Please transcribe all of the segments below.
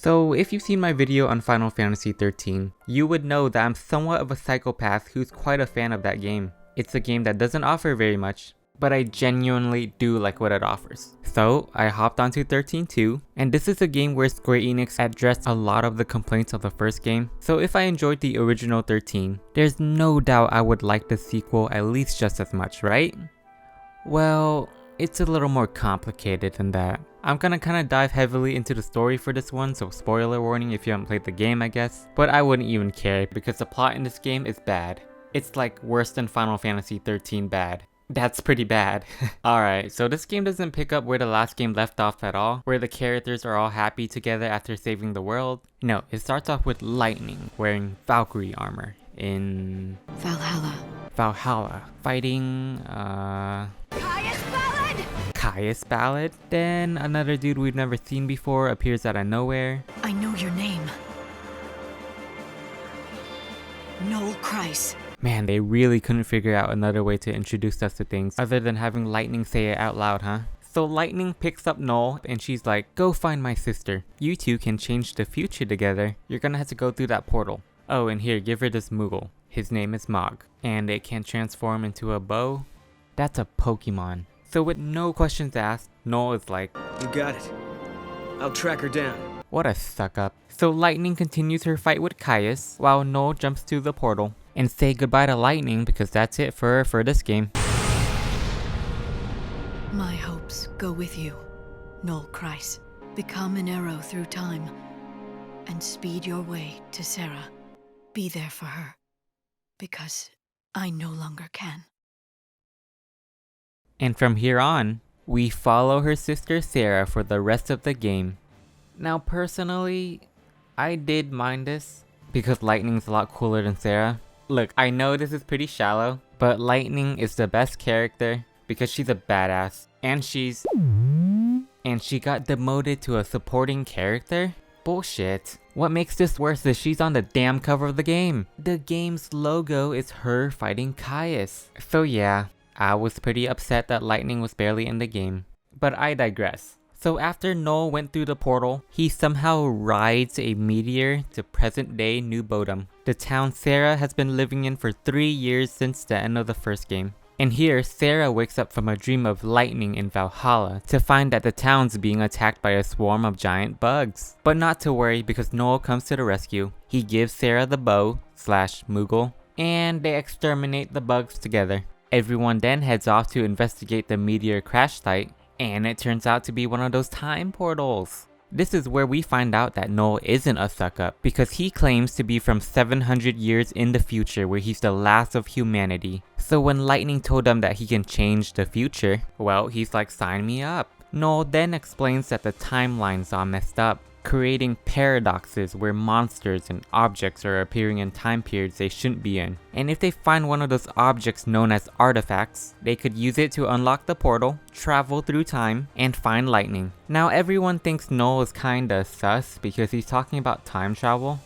So if you've seen my video on Final Fantasy 13, you would know that I'm somewhat of a psychopath who's quite a fan of that game. It's a game that doesn't offer very much, but I genuinely do like what it offers. So I hopped onto 13 too, and this is a game where Square Enix addressed a lot of the complaints of the first game. So if I enjoyed the original 13, there's no doubt I would like the sequel at least just as much, right? Well, it's a little more complicated than that. I'm gonna kinda dive heavily into the story for this one, so spoiler warning if you haven't played the game, I guess. But I wouldn't even care because the plot in this game is bad. It's like worse than Final Fantasy 13 bad. That's pretty bad. Alright, so this game doesn't pick up where the last game left off at all, where the characters are all happy together after saving the world. No, it starts off with Lightning wearing Valkyrie armor in Valhalla, fighting Caius Ballad. Then another dude we've never seen before appears out of nowhere. I know your name. Noel Kreis. Man, they really couldn't figure out another way to introduce us to things other than having Lightning say it out loud, huh? So Lightning picks up Noel and she's like, go find my sister. You two can change the future together. You're gonna have to go through that portal. Oh, and here, give her this Moogle. His name is Mog. And it can transform into a bow. That's a Pokemon. So with no questions asked, Noel is like, you got it. I'll track her down. What a suck up. So Lightning continues her fight with Caius while Noel jumps to the portal and say goodbye to Lightning because that's it for this game. My hopes go with you, Noel Kreis. Become an arrow through time and speed your way to Sarah. Be there for her, because I no longer can. And from here on, we follow her sister Sarah for the rest of the game. Now personally, I did mind this because Lightning's a lot cooler than Sarah. Look, I know this is pretty shallow, but Lightning is the best character because she's a badass and she got demoted to a supporting character? Bullshit. What makes this worse is she's on the damn cover of the game. The game's logo is her fighting Caius. So yeah, I was pretty upset that Lightning was barely in the game. But I digress. So after Noel went through the portal, he somehow rides a meteor to present day New Bodom, the town Sarah has been living in for 3 years since the end of the first game. And here, Sarah wakes up from a dream of Lightning in Valhalla to find that the town's being attacked by a swarm of giant bugs. But not to worry because Noel comes to the rescue. He gives Sarah the bow / Moogle, and they exterminate the bugs together. Everyone then heads off to investigate the meteor crash site, and it turns out to be one of those time portals. This is where we find out that Noel isn't a suck-up because he claims to be from 700 years in the future where he's the last of humanity. So when Lightning told him that he can change the future, well, he's like, sign me up. Noel then explains that the timeline's all messed up, creating paradoxes where monsters and objects are appearing in time periods they shouldn't be in. And if they find one of those objects known as artifacts, they could use it to unlock the portal, travel through time, and find Lightning. Now everyone thinks Noel is kinda sus because he's talking about time travel.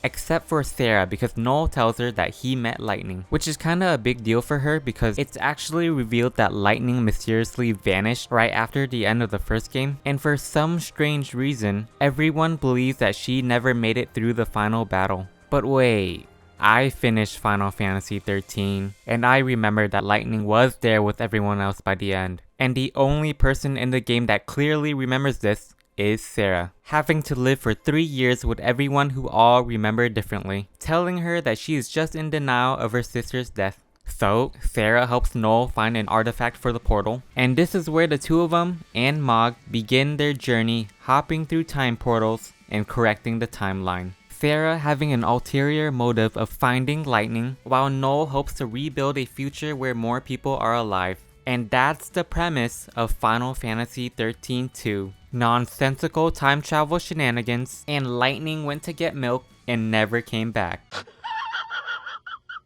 Except for Sarah because Noel tells her that he met Lightning, which is kinda a big deal for her because it's actually revealed that Lightning mysteriously vanished right after the end of the first game, and for some strange reason, everyone believes that she never made it through the final battle. But wait, I finished Final Fantasy 13, and I remember that Lightning was there with everyone else by the end. And the only person in the game that clearly remembers this is Sarah, having to live for 3 years with everyone who all remember differently, telling her that she is just in denial of her sister's death. So, Sarah helps Noel find an artifact for the portal, and this is where the two of them and Mog begin their journey hopping through time portals and correcting the timeline. Sarah having an ulterior motive of finding Lightning, while Noel hopes to rebuild a future where more people are alive. And that's the premise of Final Fantasy 13-2. Nonsensical time travel shenanigans, and Lightning went to get milk and never came back.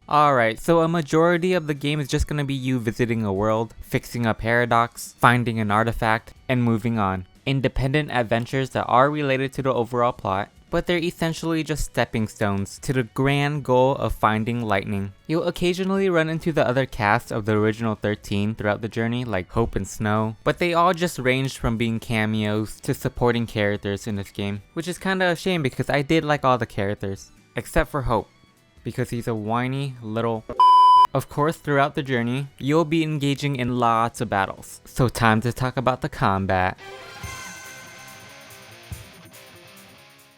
Alright, so a majority of the game is just gonna be you visiting a world, fixing a paradox, finding an artifact, and moving on. Independent adventures that are related to the overall plot, but they're essentially just stepping stones to the grand goal of finding lightning. You'll occasionally run into the other cast of the original 13 throughout the journey, like Hope and Snow, but they all just ranged from being cameos to supporting characters in this game, which is kinda a shame because I did like all the characters, except for Hope, because he's a whiny little. Of course, throughout the journey, you'll be engaging in lots of battles, so time to talk about the combat.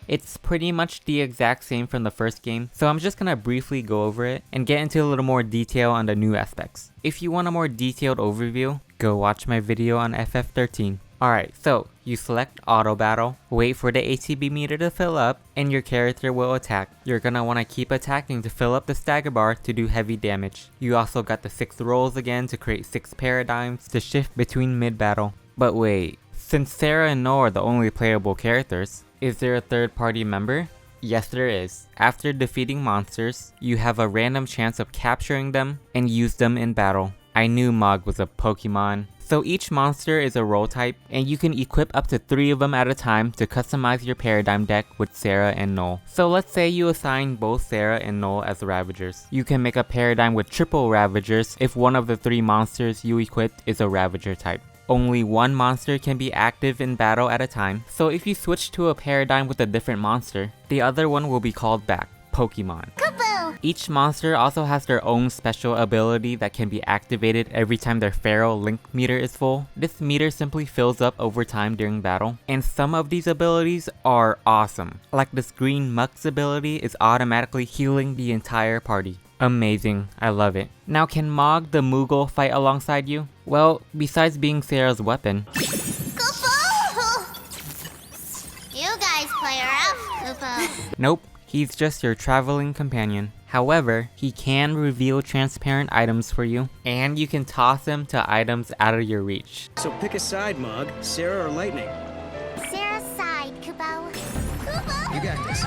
It's pretty much the exact same from the first game, so I'm just gonna briefly go over it and get into a little more detail on the new aspects. If you want a more detailed overview, go watch my video on FF13. Alright, so you select auto battle, wait for the ATB meter to fill up, and your character will attack. You're gonna wanna keep attacking to fill up the stagger bar to do heavy damage. You also got the 6 rolls again to create 6 paradigms to shift between mid battle. But wait, since Sarah and Noel are the only playable characters, is there a third party member? Yes, there is. After defeating monsters, you have a random chance of capturing them and use them in battle. I knew Mog was a Pokemon. So each monster is a role type, and you can equip up to 3 of them at a time to customize your paradigm deck with Sarah and Noel. So let's say you assign both Sarah and Noel as Ravagers. You can make a paradigm with triple Ravagers if one of the 3 monsters you equipped is a Ravager type. Only one monster can be active in battle at a time, so if you switch to a paradigm with a different monster, the other one will be called back, Pokemon. Each monster also has their own special ability that can be activated every time their Feral Link meter is full. This meter simply fills up over time during battle, and some of these abilities are awesome. Like this Green Muck's ability is automatically healing the entire party. Amazing, I love it. Now can Mog the Moogle fight alongside you? Well, besides being Sarah's weapon, You guys play rough, Koopo. nope, he's just your traveling companion. However, he can reveal transparent items for you, and you can toss him to items out of your reach. So pick a side, Mog. Sarah or Lightning? Sarah's side, Koopo. Koopo! You got this.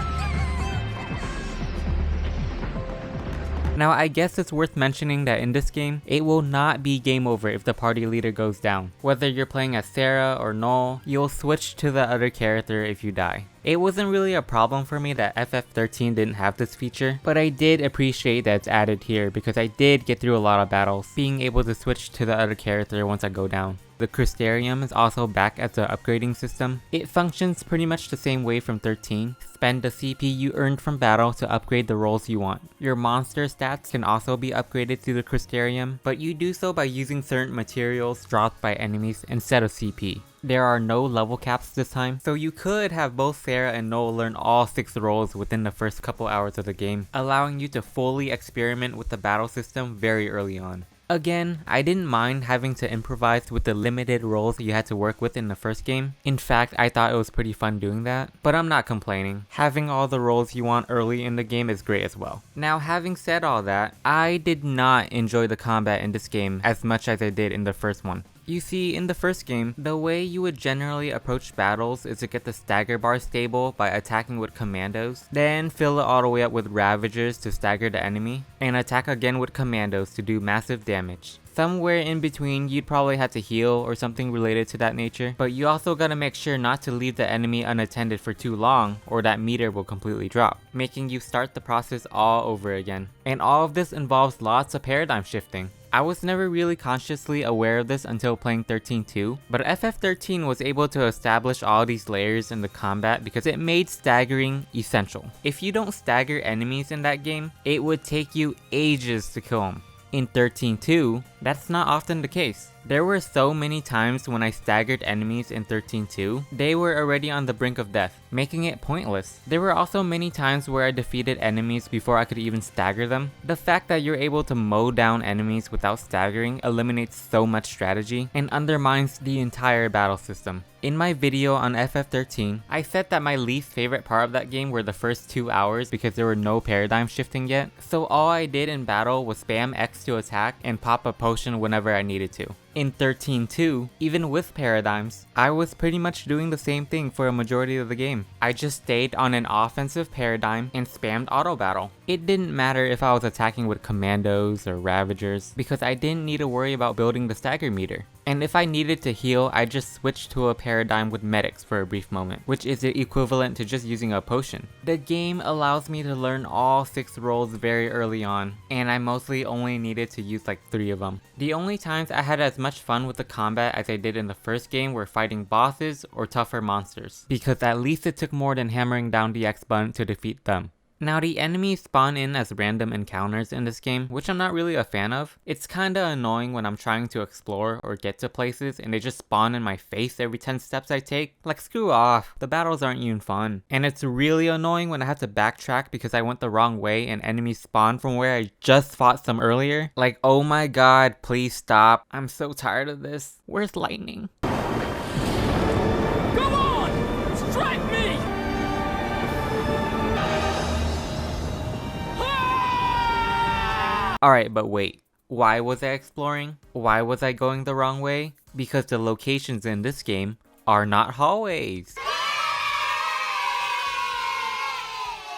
Now I guess it's worth mentioning that in this game, it will not be game over if the party leader goes down. Whether you're playing as Sarah or Noel, you'll switch to the other character if you die. It wasn't really a problem for me that FF13 didn't have this feature, but I did appreciate that it's added here because I did get through a lot of battles, being able to switch to the other character once I go down. The Crystarium is also back as an upgrading system. It functions pretty much the same way from 13. Spend the CP you earned from battle to upgrade the roles you want. Your monster stats can also be upgraded through the Crystarium, but you do so by using certain materials dropped by enemies instead of CP. There are no level caps this time, so you could have both Sarah and Noel learn all 6 roles within the first couple hours of the game, allowing you to fully experiment with the battle system very early on. Again, I didn't mind having to improvise with the limited roles you had to work with in the first game. In fact, I thought it was pretty fun doing that, but I'm not complaining. Having all the roles you want early in the game is great as well. Now, having said all that, I did not enjoy the combat in this game as much as I did in the first one. You see, in the first game, the way you would generally approach battles is to get the stagger bar stable by attacking with commandos, then fill it all the way up with Ravagers to stagger the enemy, and attack again with commandos to do massive damage. Somewhere in between, you'd probably have to heal or something related to that nature, but you also gotta make sure not to leave the enemy unattended for too long or that meter will completely drop, making you start the process all over again. And all of this involves lots of paradigm shifting. I was never really consciously aware of this until playing 13-2, but FF13 was able to establish all these layers in the combat because it made staggering essential. If you don't stagger enemies in that game, it would take you ages to kill them. In 13-2, that's not often the case. There were so many times when I staggered enemies in 13-2, they were already on the brink of death, making it pointless. There were also many times where I defeated enemies before I could even stagger them. The fact that you're able to mow down enemies without staggering eliminates so much strategy and undermines the entire battle system. In my video on FF13, I said that my least favorite part of that game were the first 2 hours because there were no paradigm shifting yet, so all I did in battle was spam X to attack and pop a potion whenever I needed to. In 13-2, even with paradigms, I was pretty much doing the same thing for a majority of the game. I just stayed on an offensive paradigm and spammed auto battle. It didn't matter if I was attacking with commandos or Ravagers because I didn't need to worry about building the stagger meter. And if I needed to heal, I just switched to a paradigm with medics for a brief moment, which is equivalent to just using a potion. The game allows me to learn all 6 roles very early on, and I mostly only needed to use like 3 of them. The only times I had as much fun with the combat as I did in the first game were fighting bosses or tougher monsters, because at least it took more than hammering down the X button to defeat them. Now the enemies spawn in as random encounters in this game, which I'm not really a fan of. It's kinda annoying when I'm trying to explore or get to places and they just spawn in my face every 10 steps I take. Like, screw off, the battles aren't even fun. And it's really annoying when I have to backtrack because I went the wrong way and enemies spawn from where I just fought some earlier. Like, oh my god, please stop. I'm so tired of this. Where's lightning? Come on! Strike me! Alright, but wait. Why was I exploring? Why was I going the wrong way? Because the locations in this game are not hallways.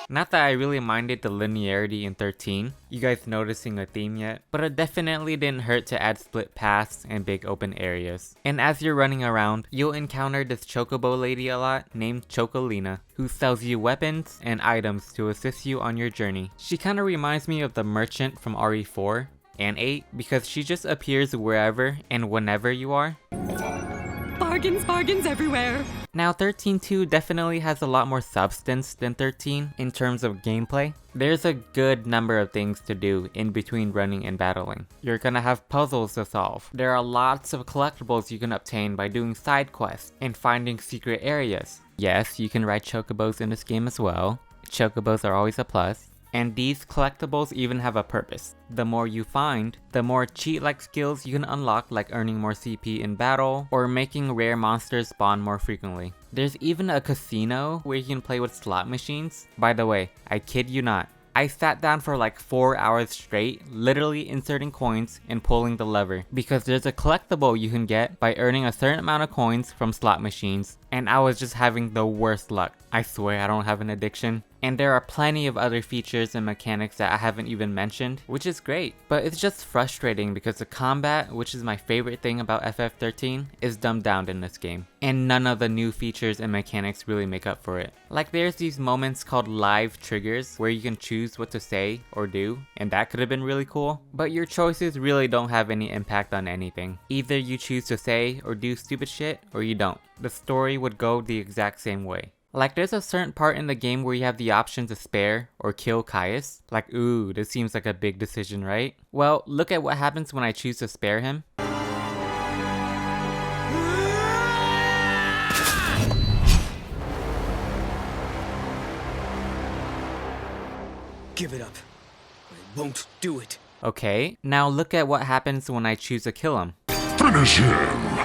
Not that I really minded the linearity in 13. You guys noticing a theme yet? But it definitely didn't hurt to add split paths and big open areas. And as you're running around, you'll encounter this chocobo lady a lot named Chocolina, who sells you weapons and items to assist you on your journey. She kinda reminds me of the merchant from RE4 and 8 because she just appears wherever and whenever you are. Bargains, bargains everywhere! Now 13.2 definitely has a lot more substance than 13 in terms of gameplay. There's a good number of things to do in between running and battling. You're gonna have puzzles to solve. There are lots of collectibles you can obtain by doing side quests and finding secret areas. Yes, you can ride chocobos in this game as well. Chocobos are always a plus. And these collectibles even have a purpose. The more you find, the more cheat-like skills you can unlock, like earning more CP in battle, or making rare monsters spawn more frequently. There's even a casino where you can play with slot machines. By the way, I kid you not, I sat down for like 4 hours straight, literally inserting coins and pulling the lever, because there's a collectible you can get by earning a certain amount of coins from slot machines, and I was just having the worst luck. I swear I don't have an addiction. And there are plenty of other features and mechanics that I haven't even mentioned, which is great. But it's just frustrating because the combat, which is my favorite thing about FF13, is dumbed down in this game. And none of the new features and mechanics really make up for it. Like, there's these moments called live triggers where you can choose what to say or do, and that could have been really cool. But your choices really don't have any impact on anything. Either you choose to say or do stupid shit, or you don't. The story would go the exact same way. Like, there's a certain part in the game where you have the option to spare or kill Caius. Like, ooh, this seems like a big decision, right? Well, look at what happens when I choose to spare him. Give it up. I won't do it. Okay, now look at what happens when I choose to kill him. Finish him!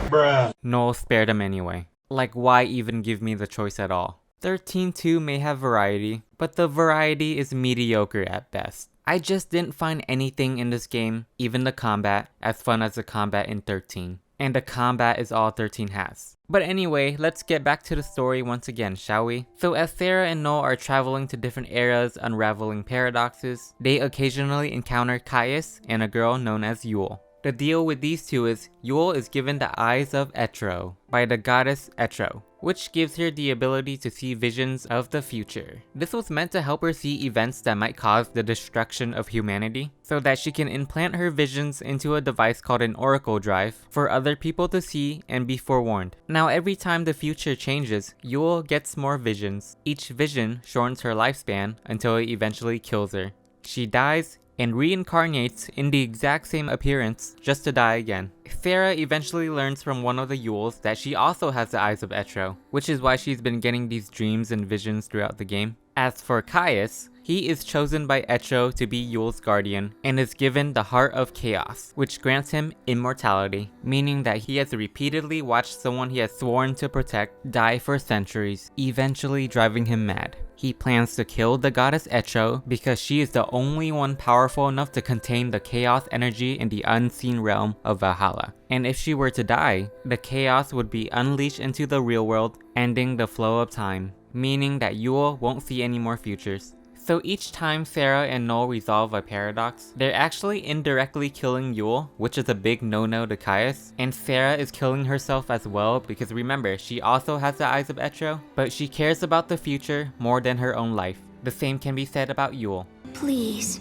Bruh. Noel spared him anyway. Like, why even give me the choice at all? 13.2 may have variety, but the variety is mediocre at best. I just didn't find anything in this game, even the combat, as fun as the combat in 13. And the combat is all 13 has. But anyway, let's get back to the story once again, shall we? So as Sarah and Noel are traveling to different eras unraveling paradoxes, they occasionally encounter Caius and a girl known as Yule. The deal with these two is Yule is given the eyes of Etro by the goddess Etro, which gives her the ability to see visions of the future. This was meant to help her see events that might cause the destruction of humanity, so that she can implant her visions into a device called an oracle drive for other people to see and be forewarned. Now every time the future changes, Yule gets more visions. Each vision shortens her lifespan until it eventually kills her. She dies and reincarnates in the exact same appearance just to die again. Sarah eventually learns from one of the Yules that she also has the eyes of Etro, which is why she's been getting these dreams and visions throughout the game. As for Caius, he is chosen by Etro to be Yule's guardian and is given the Heart of Chaos, which grants him immortality, meaning that he has repeatedly watched someone he has sworn to protect die for centuries, eventually driving him mad. He plans to kill the goddess Etro because she is the only one powerful enough to contain the chaos energy in the unseen realm of Valhalla. And if she were to die, the chaos would be unleashed into the real world, ending the flow of time. meaning that Yule won't see any more futures. So each time Sarah and Noel resolve a paradox, they're actually indirectly killing Yule, which is a big no-no to Caius, and Sarah is killing herself as well because remember, she also has the eyes of Etro, but she cares about the future more than her own life. The same can be said about Yule. Please,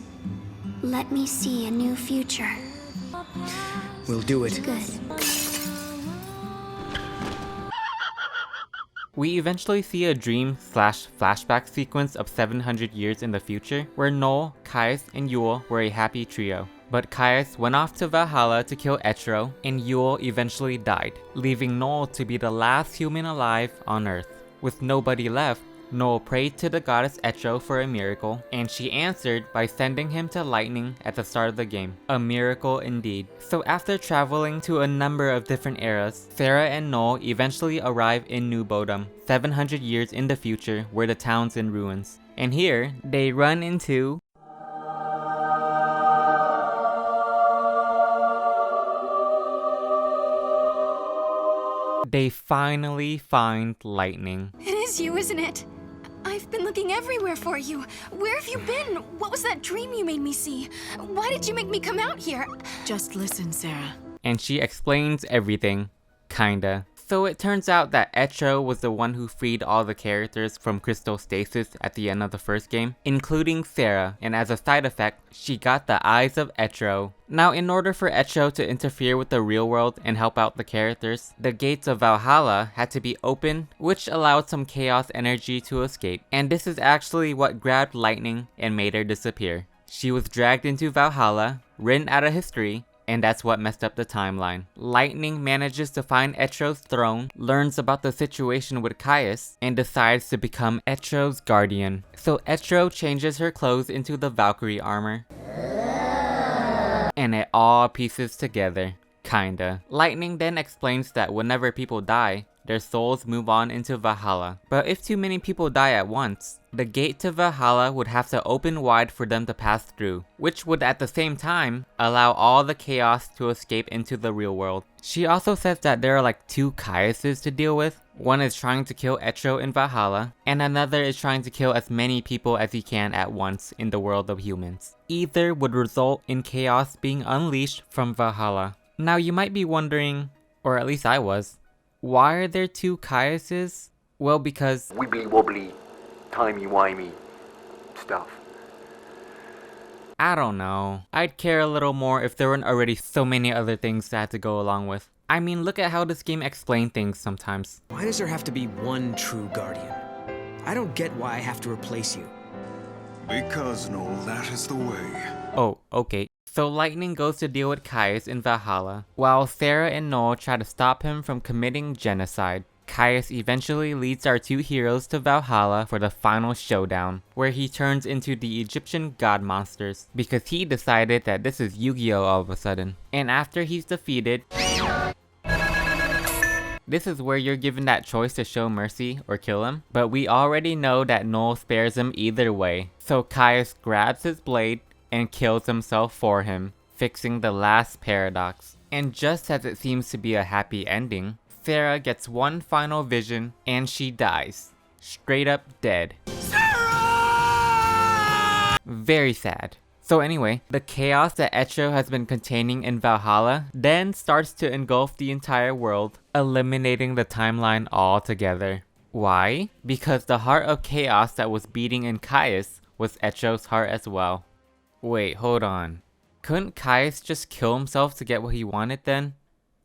let me see a new future. We'll do it. Good. We eventually see a dream/flashback sequence of 700 years in the future, where Noel, Caius, and Yule were a happy trio. But Caius went off to Valhalla to kill Etro, and Yule eventually died, leaving Noel to be the last human alive on Earth. With nobody left, Noel prayed to the goddess Etro for a miracle, and she answered by sending him to lightning at the start of the game. A miracle indeed. So after traveling to a number of different eras, Sarah and Noel eventually arrive in New Bodom, 700 years in the future where the town's in ruins. And here, they run into... They finally find lightning. It is you, isn't it? I've been looking everywhere for you. Where have you been? What was that dream you made me see? Why did you make me come out here? Just listen, Sarah. And she explains everything. Kinda. So it turns out that Etro was the one who freed all the characters from crystal stasis at the end of the first game, including Sarah, and as a side effect, she got the eyes of Etro. Now in order for Etro to interfere with the real world and help out the characters, the gates of Valhalla had to be opened, which allowed some chaos energy to escape. And this is actually what grabbed Lightning and made her disappear. She was dragged into Valhalla, written out of history, and that's what messed up the timeline. Lightning manages to find Etro's throne, learns about the situation with Caius, and decides to become Etro's guardian. So Etro changes her clothes into the Valkyrie armor. And it all pieces together. Kinda. Lightning then explains that whenever people die, their souls move on into Valhalla. But if too many people die at once, the gate to Valhalla would have to open wide for them to pass through, which would at the same time allow all the chaos to escape into the real world. She also says that there are like two Caiuses to deal with. One is trying to kill Etro in Valhalla, and another is trying to kill as many people as he can at once in the world of humans. Either would result in chaos being unleashed from Valhalla. Now you might be wondering, or at least I was, why are there two Caiuses? Well, because wibbly wobbly, timey-wimey stuff. I don't know. I'd care a little more if there weren't already so many other things that had to go along with. I mean, look at how this game explains things sometimes. Why does there have to be one true guardian? I don't get why I have to replace you. Because, Noel, that is the way. Oh, okay. So Lightning goes to deal with Caius in Valhalla, while Sarah and Noel try to stop him from committing genocide. Caius eventually leads our two heroes to Valhalla for the final showdown, where he turns into the Egyptian god monsters, because he decided that this is Yu-Gi-Oh! All of a sudden. And after he's defeated, this is where you're given that choice to show mercy or kill him, but we already know that Noel spares him either way. So Caius grabs his blade and kills himself for him, fixing the last paradox. And just as it seems to be a happy ending, Sarah gets one final vision and she dies. Straight up dead. Sarah! Very sad. So anyway, the chaos that Etro has been containing in Valhalla then starts to engulf the entire world, eliminating the timeline altogether. Why? Because the heart of chaos that was beating in Caius was Etro's heart as well. Wait, hold on. Couldn't Caius just kill himself to get what he wanted then?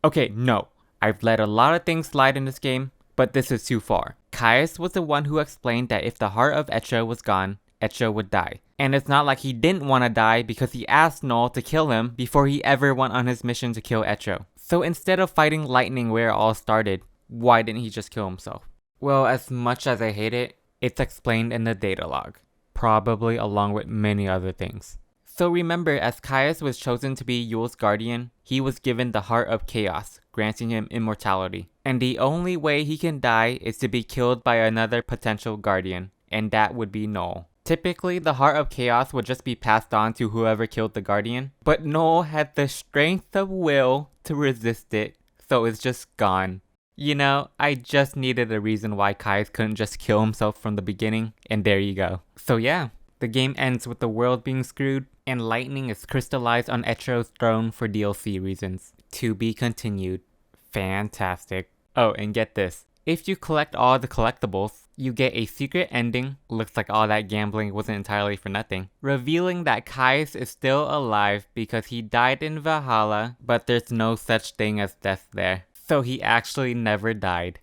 Okay, no. I've let a lot of things slide in this game, but this is too far. Caius was the one who explained that if the heart of Etro was gone, Etro would die. And it's not like he didn't want to die because he asked Noel to kill him before he ever went on his mission to kill Etro. So instead of fighting Lightning where it all started, why didn't he just kill himself? Well, as much as I hate it, it's explained in the data log. Probably along with many other things. So remember, as Caius was chosen to be Yule's guardian, he was given the Heart of Chaos, granting him immortality. And the only way he can die is to be killed by another potential guardian, and that would be Noel. Typically, the Heart of Chaos would just be passed on to whoever killed the guardian, but Noel had the strength of will to resist it, so it's just gone. You know, I just needed a reason why Kaius couldn't just kill himself from the beginning, and there you go. So yeah, the game ends with the world being screwed, and lightning is crystallized on Etro's throne for DLC reasons. To be continued. Fantastic. Oh, and get this. If you collect all the collectibles, you get a secret ending, looks like all that gambling wasn't entirely for nothing, revealing that Kaius is still alive because he died in Valhalla, but there's no such thing as death there. So he actually never died.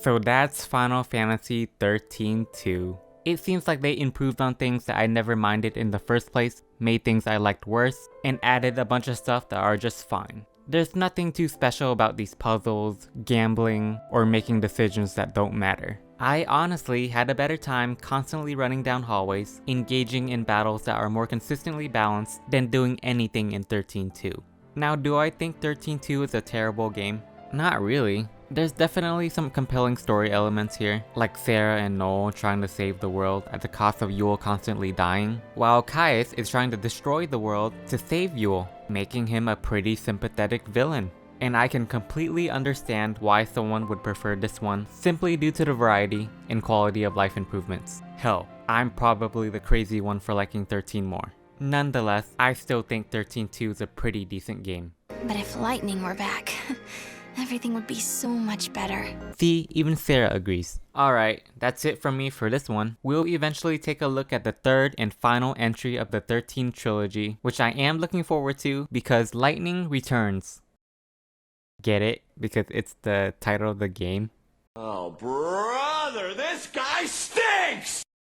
So that's Final Fantasy 13-2. It seems like they improved on things that I never minded in the first place, made things I liked worse, and added a bunch of stuff that are just fine. There's nothing too special about these puzzles, gambling, or making decisions that don't matter. I honestly had a better time constantly running down hallways, engaging in battles that are more consistently balanced than doing anything in 13-2. Now, do I think 13-2 is a terrible game? Not really. There's definitely some compelling story elements here, like Sarah and Noel trying to save the world at the cost of Yule constantly dying, while Kaius is trying to destroy the world to save Yule, making him a pretty sympathetic villain. And I can completely understand why someone would prefer this one simply due to the variety and quality of life improvements. Hell, I'm probably the crazy one for liking 13 more. Nonetheless, I still think 13-2 is a pretty decent game. But if lightning were back, everything would be so much better. See, even Sarah agrees. Alright, that's it from me for this one. We'll eventually take a look at the third and final entry of the 13 trilogy, which I am looking forward to because Lightning returns. Get it? Because it's the title of the game. Oh, brother, this guy stinks!